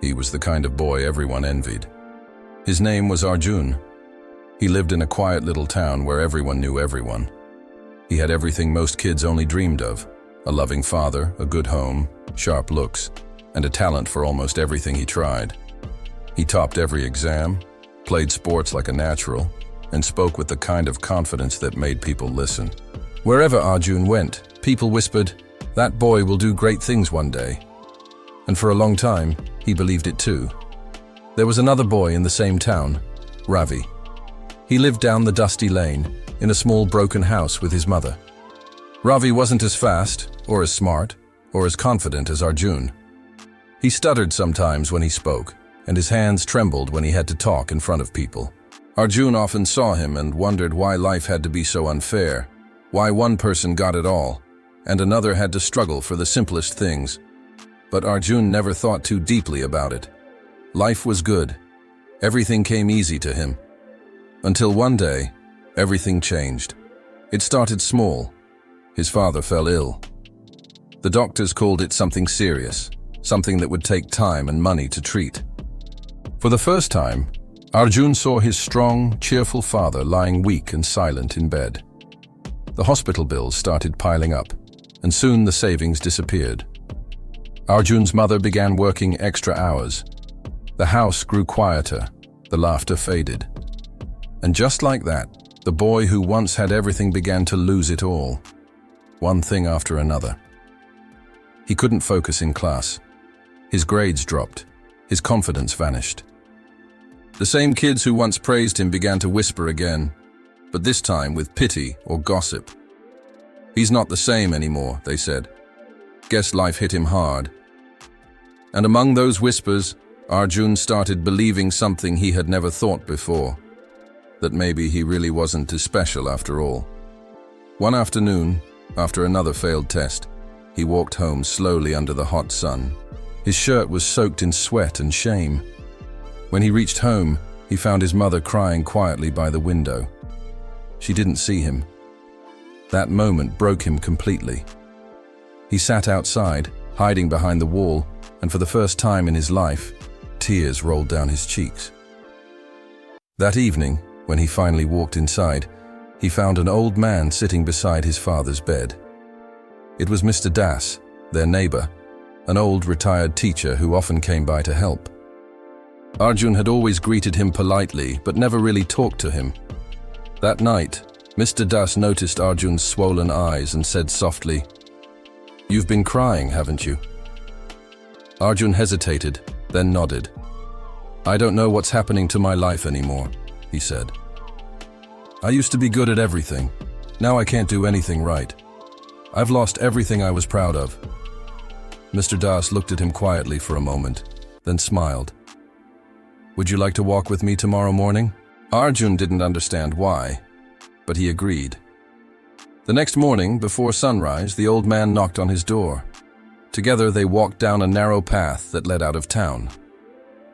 He was the kind of boy everyone envied. His name was Arjun. He lived in a quiet little town where everyone knew everyone. He had everything most kids only dreamed of: a loving father, a good home, sharp looks, and a talent for almost everything he tried. He topped every exam, played sports like a natural, and spoke with the kind of confidence that made people listen. Wherever Arjun went, people whispered, "That boy will do great things one day." And for a long time, he believed it too. There was another boy in the same town, Ravi. He lived down the dusty lane, in a small broken house with his mother. Ravi wasn't as fast, or as smart, or as confident as Arjun. He stuttered sometimes when he spoke, and his hands trembled when he had to talk in front of people. Arjun often saw him and wondered why life had to be so unfair, why one person got it all, and another had to struggle for the simplest things. But Arjun never thought too deeply about it. Life was good. Everything came easy to him. Until one day, everything changed. It started small. His father fell ill. The doctors called it something serious, something that would take time and money to treat. For the first time, Arjun saw his strong, cheerful father lying weak and silent in bed. The hospital bills started piling up, and soon the savings disappeared. Arjun's mother began working extra hours. The house grew quieter, the laughter faded. And just like that, the boy who once had everything began to lose it all, one thing after another. He couldn't focus in class. His grades dropped. His confidence vanished. The same kids who once praised him began to whisper again, but this time with pity or gossip. "He's not the same anymore," they said. "Guess life hit him hard." And among those whispers, Arjun started believing something he had never thought before, that maybe he really wasn't as special after all. One afternoon, after another failed test, he walked home slowly under the hot sun. His shirt was soaked in sweat and shame. When he reached home, he found his mother crying quietly by the window. She didn't see him. That moment broke him completely. He sat outside, hiding behind the wall, and for the first time in his life, tears rolled down his cheeks. That evening, when he finally walked inside, he found an old man sitting beside his father's bed. It was Mr. Das, their neighbor, an old retired teacher who often came by to help. Arjun had always greeted him politely, but never really talked to him. That night, Mr. Das noticed Arjun's swollen eyes and said softly, "You've been crying, haven't you?" Arjun hesitated, then nodded. "I don't know what's happening to my life anymore," he said. "I used to be good at everything. Now I can't do anything right. I've lost everything I was proud of." Mr. Das looked at him quietly for a moment, then smiled. "Would you like to walk with me tomorrow morning?" Arjun didn't understand why, but he agreed. The next morning, before sunrise, the old man knocked on his door. Together they walked down a narrow path that led out of town.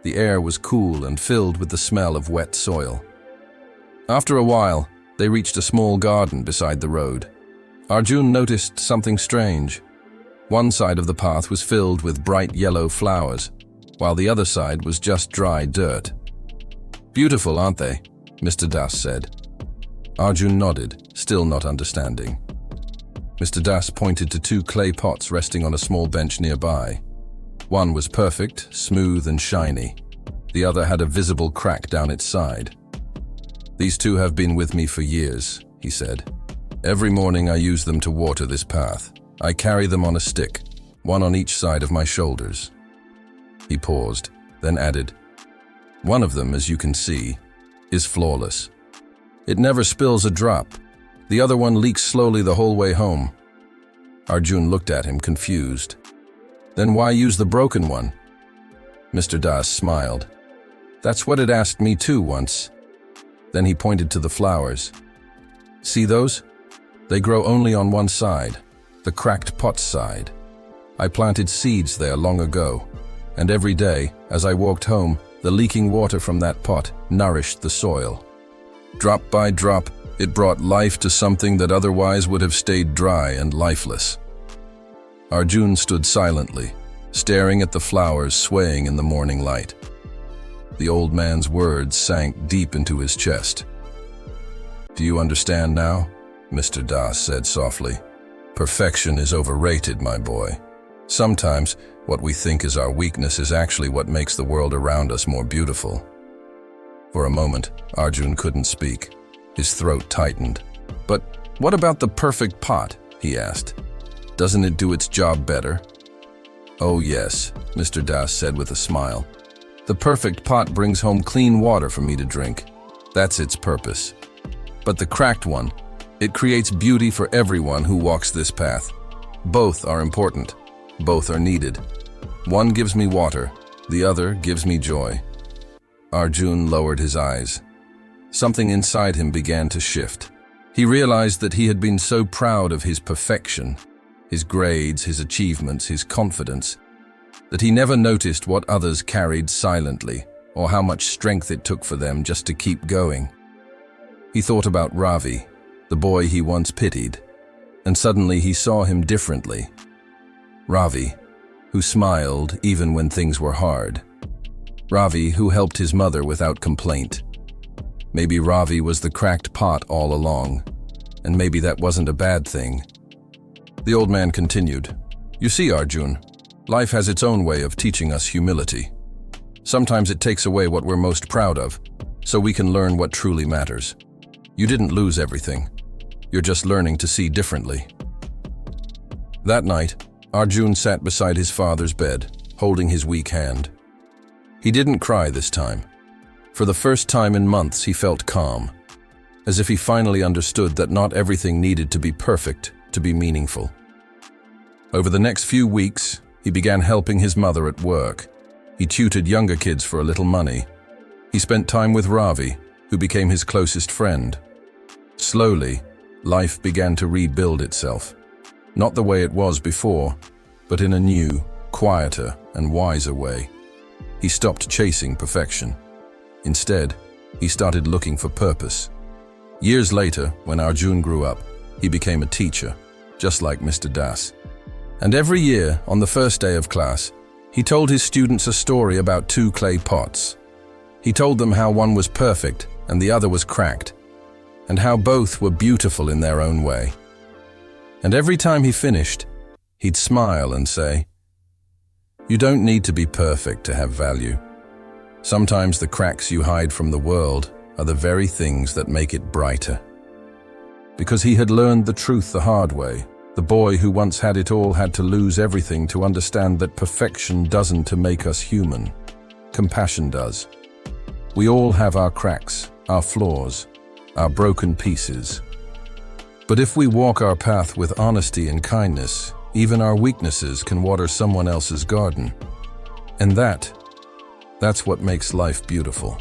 The air was cool and filled with the smell of wet soil. After a while, they reached a small garden beside the road. Arjun noticed something strange. One side of the path was filled with bright yellow flowers, while the other side was just dry dirt. "Beautiful, aren't they?" Mr. Das said. Arjun nodded, still not understanding. Mr. Das pointed to two clay pots resting on a small bench nearby. One was perfect, smooth and shiny. The other had a visible crack down its side. "These two have been with me for years," he said. "Every morning I use them to water this path. I carry them on a stick, one on each side of my shoulders." He paused, then added, "One of them, as you can see, is flawless. It never spills a drop. The other one leaks slowly the whole way home." Arjun looked at him, confused. "Then why use the broken one?" Mr. Das smiled. "That's what it asked me too once." Then he pointed to the flowers. "See those? They grow only on one side, the cracked pot side. I planted seeds there long ago, and every day, as I walked home, the leaking water from that pot nourished the soil. Drop by drop, it brought life to something that otherwise would have stayed dry and lifeless." Arjun stood silently, staring at the flowers swaying in the morning light. The old man's words sank deep into his chest. "Do you understand now?" Mr. Das said softly. "Perfection is overrated, my boy. Sometimes what we think is our weakness is actually what makes the world around us more beautiful." For a moment, Arjun couldn't speak. His throat tightened. "But what about the perfect pot?" he asked. "Doesn't it do its job better?" "Oh yes," Mr. Das said with a smile. "The perfect pot brings home clean water for me to drink. That's its purpose. But the cracked one, it creates beauty for everyone who walks this path. Both are important. Both are needed. One gives me water, the other gives me joy." Arjun lowered his eyes. Something inside him began to shift. He realized that he had been so proud of his perfection, his grades, his achievements, his confidence, that he never noticed what others carried silently, or how much strength it took for them just to keep going. He thought about Ravi, the boy he once pitied, and suddenly he saw him differently. Ravi, who smiled even when things were hard. Ravi, who helped his mother without complaint. Maybe Ravi was the cracked pot all along, and maybe that wasn't a bad thing. The old man continued, "You see, Arjun, life has its own way of teaching us humility. Sometimes it takes away what we're most proud of, so we can learn what truly matters. You didn't lose everything. You're just learning to see differently." That night, Arjun sat beside his father's bed, holding his weak hand. He didn't cry this time. For the first time in months, he felt calm, as if he finally understood that not everything needed to be perfect to be meaningful. Over the next few weeks, he began helping his mother at work. He tutored younger kids for a little money. He spent time with Ravi, who became his closest friend. Slowly, life began to rebuild itself. Not the way it was before, but in a new, quieter, and wiser way. He stopped chasing perfection. Instead, he started looking for purpose. Years later, when Arjun grew up, he became a teacher, just like Mr. Das. And every year, on the first day of class, he told his students a story about two clay pots. He told them how one was perfect and the other was cracked, and how both were beautiful in their own way. And every time he finished, he'd smile and say, "You don't need to be perfect to have value. Sometimes the cracks you hide from the world are the very things that make it brighter." Because he had learned the truth the hard way, the boy who once had it all had to lose everything to understand that perfection doesn't make us human. Compassion does. We all have our cracks, our flaws, our broken pieces. But if we walk our path with honesty and kindness, even our weaknesses can water someone else's garden. And that's what makes life beautiful.